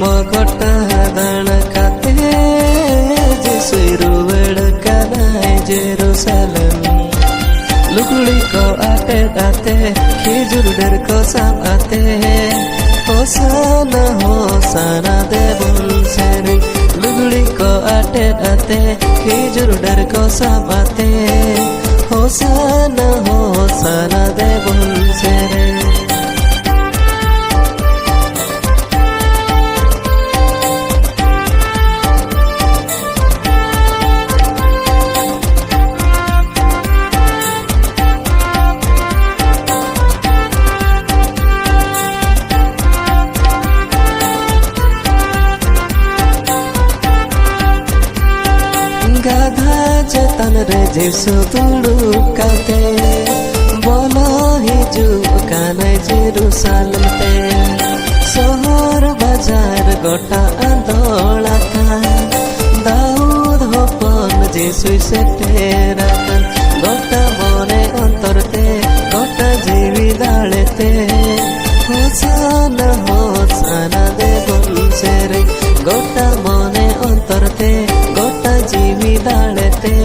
मगटा दान काते जिसु रुवड़ कदाय जेरूसलम लुगड़ी को आते दाते खिजुर डर को साम आते होसाना दे बुल सेरे लुगड़ी को आते दाते खिजुर डर को साम आते होसाना दे बुल सेरे गाधा चेतन रे जिसु दुड़ुकाते बोलो हिजु काने जेरूसलम ते शहर बाजार गोटा आंदोला का दाऊद होपन जिसु सेटेरा गोटा मने अंतरते गोटा जीवी दाळेते होसाना दे बोलसेरे गोटा मने अंतरते गोटा जीवी दाळते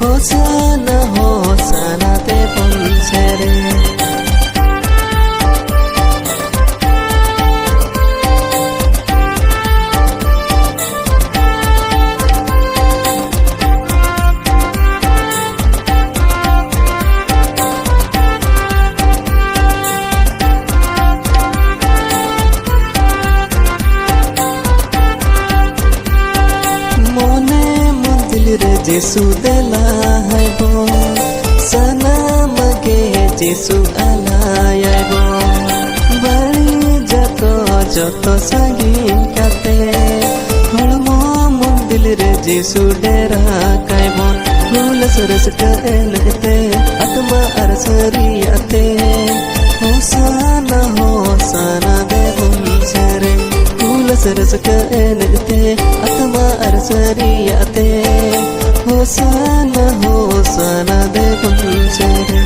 होसाना दे बोलसेरे जिसु देला है बो सनम के जिसु आलाय बो बड़ी जतो संगीन काते हलमो मुंदिल रे जिसु डेरा कायबो फूल सरस के लगते आत्मा अरसरियाते होसाना दे बुलसेरे फूल सरस के लगते आत्मा अरसरियाते होसाना दे बुलसेरे